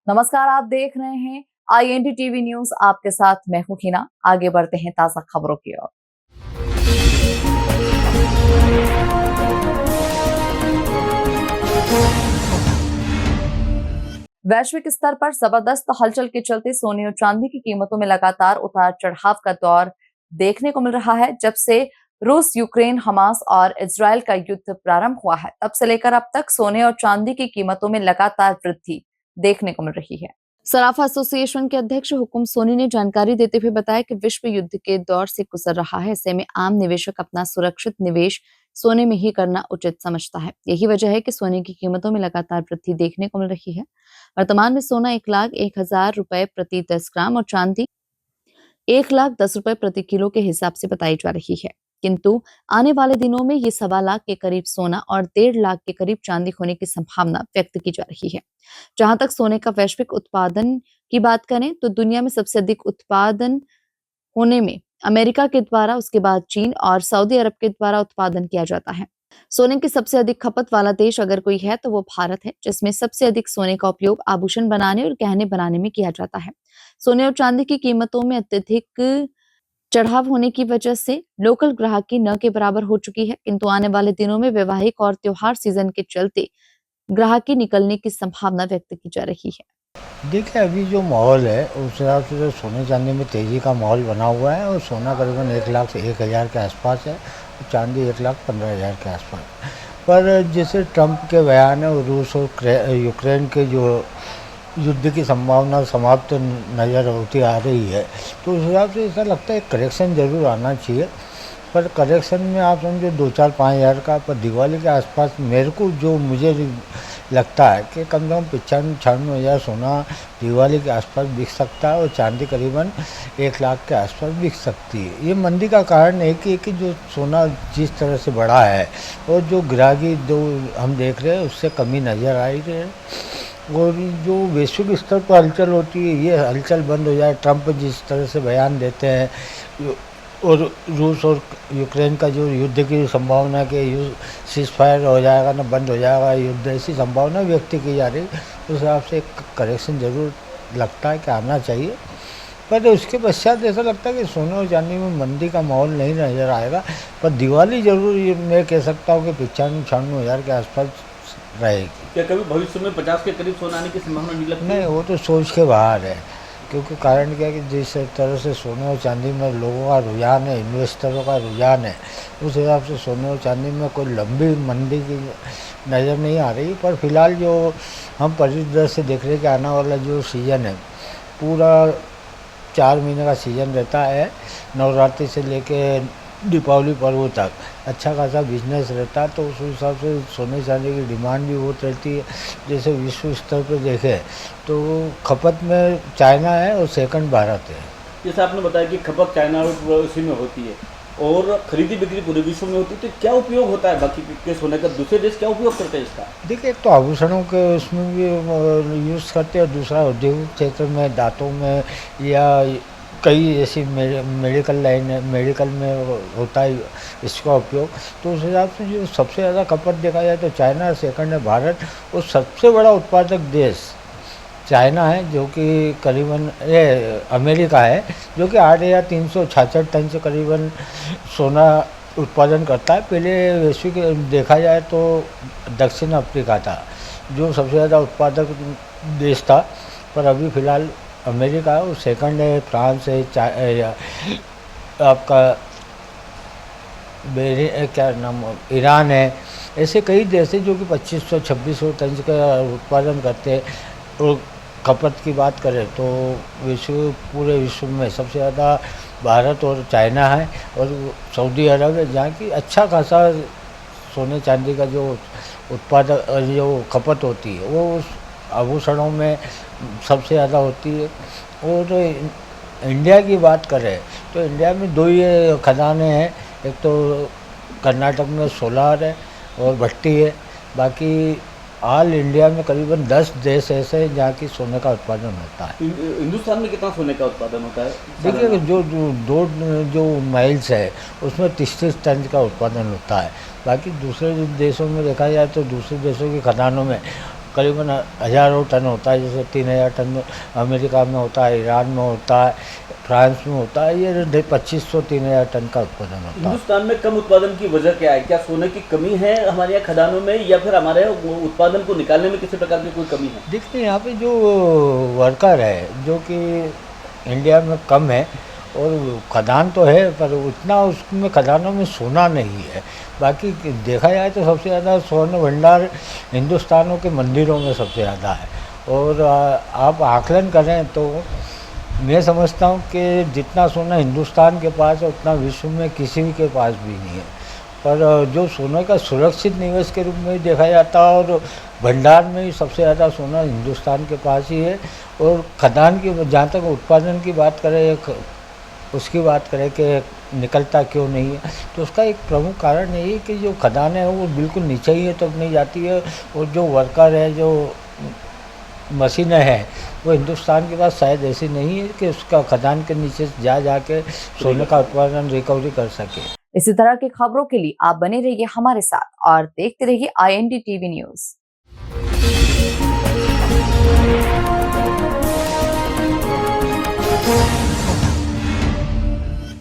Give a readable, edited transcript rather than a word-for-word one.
नमस्कार, आप देख रहे हैं IND टीवी न्यूज। आपके साथ मैं हूं हिना। आगे बढ़ते हैं ताजा खबरों की ओर। वैश्विक स्तर पर जबरदस्त हलचल के चलते सोने और चांदी की कीमतों में लगातार उतार चढ़ाव का दौर देखने को मिल रहा है। जब से रूस, यूक्रेन, हमास और इजरायल का युद्ध प्रारंभ हुआ है, तब से लेकर अब तक सोने और चांदी की कीमतों में लगातार वृद्धि देखने को मिल रही है। सराफा एसोसिएशन के अध्यक्ष हुकुम सोनी ने जानकारी देते हुए बताया कि विश्व युद्ध के दौर से गुजर रहा है। ऐसे में आम निवेशक अपना सुरक्षित निवेश सोने में ही करना उचित समझता है। यही वजह है कि सोने की कीमतों में लगातार वृद्धि देखने को मिल रही है। वर्तमान में सोना 1,01,000 रुपए प्रति 10 ग्राम और चांदी 1,10,000 रुपए प्रति किलो के हिसाब से बताई जा रही है। किंतु आने वाले दिनों में ये 1,25,000 के करीब सोना और 1,50,000 के करीब चांदी होने की संभावना व्यक्त की जा रही है। जहां तक सोने का वैश्विक उत्पादन की बात करें तो दुनिया में सबसे अधिक उत्पादन होने में अमेरिका के द्वारा, उसके बाद चीन और सऊदी अरब के द्वारा उत्पादन किया जाता है। सोने की सबसे अधिक खपत वाला देश अगर कोई है तो वो भारत है, जिसमें सबसे अधिक सोने का उपयोग आभूषण बनाने और गहने बनाने में किया जाता है। सोने और चांदी की कीमतों में अत्यधिक चढ़ाव होने की वजह से लोकल ग्राहकी न के बराबर हो चुकी है। किंतु आने वाले दिनों में वैवाहिक और त्योहार सीजन के चलते ग्राहकी निकलने की संभावना व्यक्त की जा रही है। देखिए, अभी जो माहौल है उस हिसाब से जो सोने चांदी में तेज़ी का माहौल बना हुआ है और सोना करीबन 1,00,000 से 1,000 के आसपास है और चांदी 1,15,000 के आसपास है। पर जैसे ट्रंप के बयान है और रूस और यूक्रेन के जो युद्ध की संभावना समाप्त नज़र होती आ रही है, तो उस हिसाब से ऐसा लगता है करेक्शन ज़रूर आना चाहिए। पर करेक्शन में आप समझो 2-4-5 हज़ार का, पर दिवाली के आसपास मेरे को जो मुझे लगता है कि कम से कम 95-96 हज़ार सोना दिवाली के आसपास बिक सकता है और चांदी करीबन 1,00,000 के आसपास बिक सकती है। ये मंदी का कारण एक ही है कि जो सोना जिस तरह से बढ़ा है और जो ग्राहकी जो हम देख रहे हैं उससे कमी नज़र आ रही है। और जो वैश्विक स्तर पर हलचल होती है, ये हलचल बंद हो जाए। ट्रंप जिस तरह से बयान देते हैं और रूस और यूक्रेन का जो युद्ध की संभावना के सीज फायर हो जाएगा ना, बंद हो जाएगा युद्ध, ऐसी संभावना व्यक्त की जा रही। उस हिसाब से एक करेक्शन ज़रूर लगता है कि आना चाहिए। पर उसके पश्चात ऐसा लगता है कि सोने और चांदी में मंदी का माहौल नहीं नज़र आएगा। पर दिवाली ज़रूर ये मैं कह सकता हूँ कि 95-96 हज़ार के आसपास रहेगी। क्या कभी भविष्य में 50 के करीब सोना आने की संभावना नहीं लगती? नहीं, वो तो सोच के बाहर है। क्योंकि कारण क्या है कि जिस तरह से सोने और चांदी में लोगों का रुझान है, इन्वेस्टरों का रुझान है, उस हिसाब से सोने और चांदी में कोई लंबी मंदी की नज़र नहीं आ रही। पर फिलहाल जो हम परिदृश्य से देख रहे हैं कि आने वाला जो सीज़न है, पूरा 4 महीने का सीज़न रहता है। नवरात्रि से लेके दीपावली पर्व तक अच्छा खासा बिजनेस रहता है। तो उस हिसाब से सोने चांदी की डिमांड भी बहुत रहती है। जैसे विश्व स्तर पर देखें तो खपत में चाइना है और सेकंड भारत है। जैसे आपने बताया कि खपत चाइना और उसी में होती है और खरीदी बिक्री पूरे विश्व में होती है, तो क्या उपयोग होता है बाकी के सोने का? दूसरे देश क्या उपयोग करते हैं इसका? देखिए, एक तो आभूषणों के उसमें भी यूज़ करते हैं और दूसरा औद्योगिक क्षेत्र में, दांतों में, या कई ऐसी मेडिकल लाइन है, मेडिकल में होता है इसका उपयोग। तो उस हिसाब से जो सबसे ज़्यादा खपत देखा जाए तो चाइना, सेकंड है भारत और सबसे बड़ा उत्पादक देश चाइना है, जो कि करीबन अमेरिका है, जो कि 8,366 टन से करीबन सोना उत्पादन करता है। पहले वैश्विक देखा जाए तो दक्षिण अफ्रीका था जो सबसे ज़्यादा उत्पादक देश था, पर अभी फ़िलहाल अमेरिका है और सेकंड है फ्रांस है, आपका क्या नाम, ईरान है। ऐसे कई देश हैं जो कि 2,500-2,600 टन का उत्पादन करते हैं। और खपत की बात करें तो पूरे विश्व में सबसे ज़्यादा भारत और चाइना है और सऊदी अरब है, जहाँ की अच्छा खासा सोने चांदी का जो उत्पादक जो खपत होती है वो उस आभूषणों में सबसे ज़्यादा होती है। और इंडिया की बात करें तो इंडिया में 2 ही खदानें हैं, एक तो कर्नाटक में सोलार है और भट्टी है। बाकी ऑल इंडिया में करीबन 10 देश ऐसे हैं जहाँ की सोने का उत्पादन होता है। हिंदुस्तान में कितना सोने का उत्पादन होता है? देखिए, जो माइल्स है उसमें 30-30 टन का उत्पादन होता है। बाकी दूसरे देशों में देखा जाए तो दूसरे देशों की खदानों में करीबन हज़ारों टन होता है, जैसे 3000 टन अमेरिका में होता है, ईरान में होता है, फ्रांस में होता है, ये 2500 3000 टन का उत्पादन होता है। हिंदुस्तान में कम उत्पादन की वजह क्या है? क्या सोने की कमी है हमारे यहाँ खदानों में, या फिर हमारे उत्पादन को निकालने में किसी प्रकार की कोई कमी है? देखते हैं यहाँ पे जो वर्कर है जो कि इंडिया में कम है, और खदान तो है पर उतना उसमें खदानों में सोना नहीं है। बाकी देखा जाए तो सबसे ज़्यादा स्वर्ण भंडार हिंदुस्तानों के मंदिरों में सबसे ज़्यादा है। और आप आकलन करें तो मैं समझता हूँ कि जितना सोना हिंदुस्तान के पास है उतना विश्व में किसी के पास भी नहीं है। पर जो सोने का सुरक्षित निवेश के रूप में ही देखा जाता है, और भंडार में ही सबसे ज़्यादा सोना हिंदुस्तान के पास ही है। और खदान की जहाँ तक उत्पादन की बात करें, उसकी बात करें कि निकलता क्यों नहीं है, तो उसका एक प्रमुख कारण यही है कि जो खदान है वो बिल्कुल नीचे ही है तो नहीं जाती है, और जो वर्कर है, जो मशीनें हैं, वो हिंदुस्तान के पास शायद ऐसी नहीं है कि उसका खदान के नीचे जा के सोने का उत्पादन रिकवरी कर सके। इसी तरह की खबरों के लिए आप बने रहिए हमारे साथ और देखते रहिए IND टीवी न्यूज।